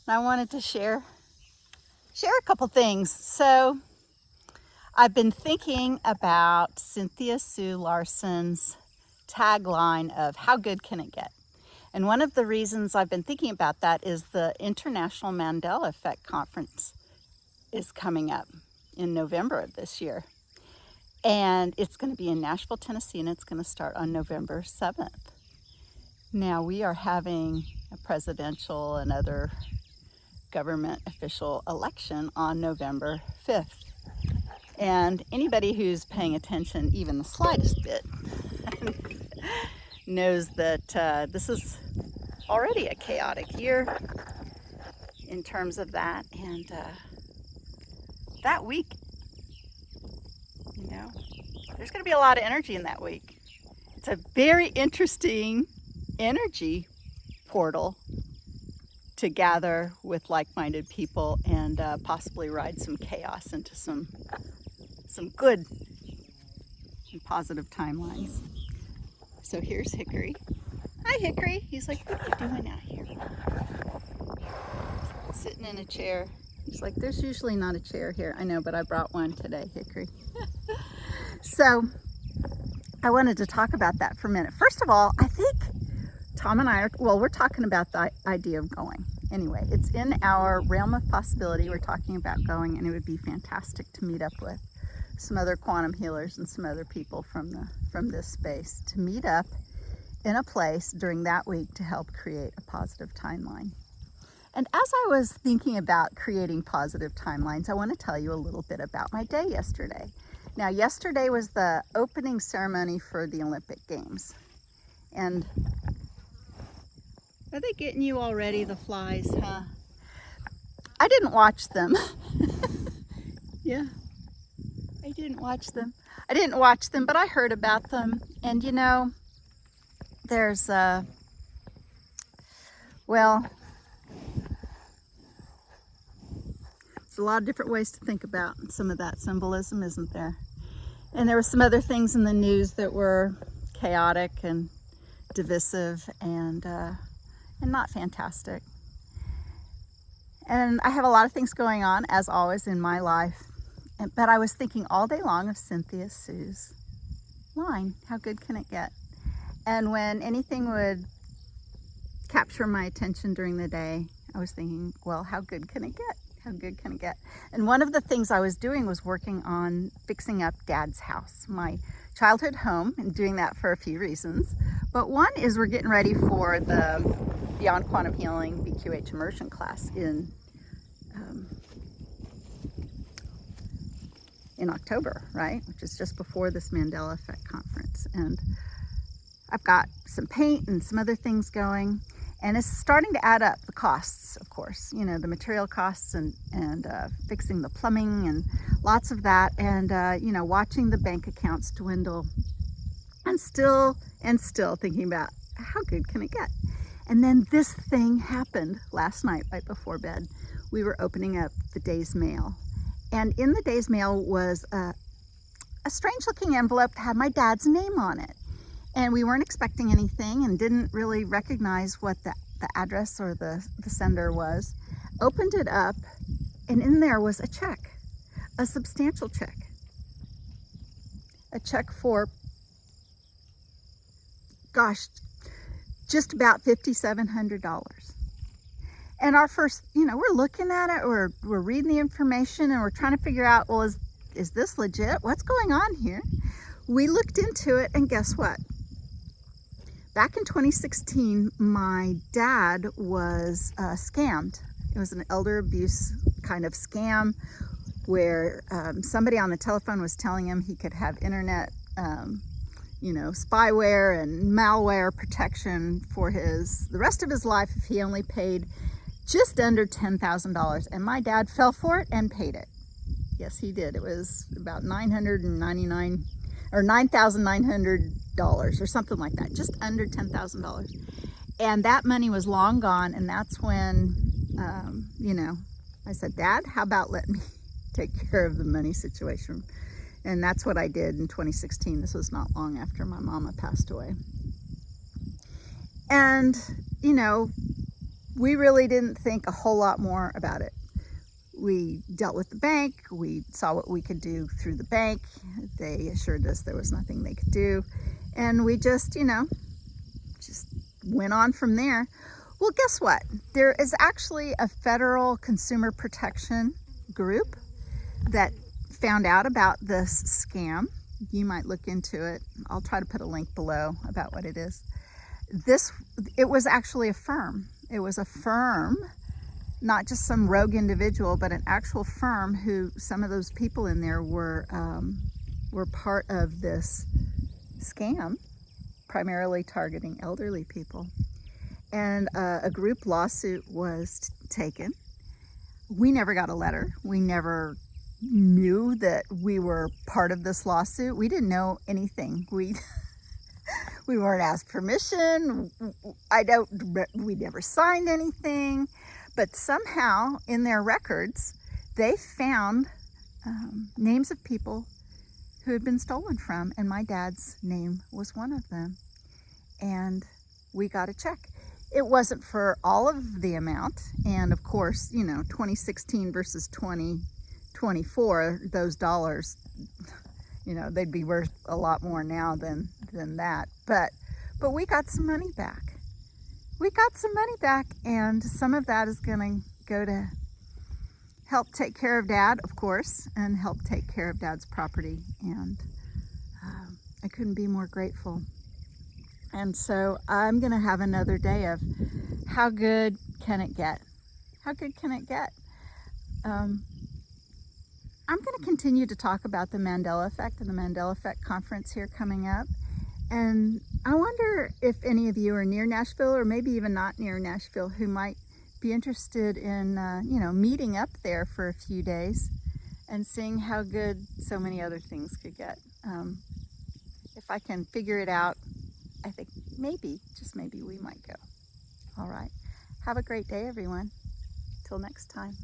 I wanted to share a couple things. So I've been thinking about Cynthia Sue Larson's tagline of how good can it get? And one of the reasons I've been thinking about that is the International Mandela Effect Conference is coming up in November of this year. And it's going to be in Nashville, Tennessee, and it's going to start on November 7th. Now, we are having a presidential and other government official election on November 5th. And anybody who's paying attention even the slightest bit knows that this is already a chaotic year in terms of that. And that week, there's going to be a lot of energy in that week. It's a very interesting energy portal to gather with like-minded people and possibly ride some chaos into some good and positive timelines. So here's Hickory. Hi, Hickory. He's like, what are you doing out here? Sitting in a chair. He's like, there's usually not a chair here. I know, but I brought one today, Hickory. So I wanted to talk about that for a minute. First of all, I think Tom and I we're talking about the idea of going. Anyway, it's in our realm of possibility. We're talking about going, and it would be fantastic to meet up with some other quantum healers and some other people from this space to meet up in a place during that week to help create a positive timeline. And as I was thinking about creating positive timelines, I want to tell you a little bit about my day yesterday. Now, yesterday was the opening ceremony for the Olympic Games. And are they getting you already, the flies, huh? I didn't watch them. Yeah, I didn't watch them. But I heard about them. And there's, there's a lot of different ways to think about some of that symbolism, isn't there? And there were some other things in the news that were chaotic and divisive and not fantastic. And I have a lot of things going on, as always, in my life. But I was thinking all day long of Cynthia Sue's line, how good can it get? And when anything would capture my attention during the day, I was thinking, well, how good can it get? How good can it get? And one of the things I was doing was working on fixing up Dad's house, my childhood home, and doing that for a few reasons. But one is we're getting ready for the Beyond Quantum Healing BQH immersion class in October, right? Which is just before this Mandela Effect Conference. And I've got some paint and some other things going. And it's starting to add up, the costs, of course, the material costs and fixing the plumbing and lots of that. And, watching the bank accounts dwindle and still thinking about how good can it get? And then this thing happened last night, right before bed. We were opening up the day's mail. And in the day's mail was a strange looking envelope that had my dad's name on it. And we weren't expecting anything and didn't really recognize what the address or the sender was. Opened it up, and in there was a check, a substantial check. A check for, just about $5,700. And our first, we're looking at it, we're reading the information, and we're trying to figure out, well, is this legit? What's going on here? We looked into it, and guess what? Back in 2016, my dad was scammed. It was an elder abuse kind of scam where somebody on the telephone was telling him he could have internet, spyware and malware protection for the rest of his life if he only paid just under $10,000. And my dad fell for it and paid it. Yes, he did. It was about $999 or $9,900 or something like that, just under $10,000. And that money was long gone. And that's when, I said, Dad, how about let me take care of the money situation? And that's what I did in 2016. This was not long after my mama passed away. And, we really didn't think a whole lot more about it. We dealt with the bank. We saw what we could do through the bank. They assured us there was nothing they could do. And we just, just went on from there. Well, guess what? There is actually a federal consumer protection group that found out about this scam. You might look into it. I'll try to put a link below about what it is. It was actually a firm. It was a firm, not just some rogue individual, but an actual firm who some of those people in there were part of this scam, primarily targeting elderly people. And a group lawsuit was taken. We never got a letter. We never knew that we were part of this lawsuit. We didn't know anything. We weren't asked permission. We never signed anything. But somehow in their records, they found names of people who had been stolen from, and my dad's name was one of them. And we got a check. It wasn't for all of the amount. And of course, 2016 versus 2024, those dollars, they'd be worth a lot more now than that. But we got some money back. We got some money back, and some of that is going to go to help take care of Dad, of course, and help take care of Dad's property. And I couldn't be more grateful. And so I'm going to have another day of how good can it get? How good can it get? I'm going to continue to talk about the Mandela Effect and the Mandela Effect Conference here coming up. And I wonder if any of you are near Nashville, or maybe even not near Nashville, who might be interested in, meeting up there for a few days and seeing how good so many other things could get. If I can figure it out, I think maybe, just maybe, we might go. All right. Have a great day, everyone. Till next time.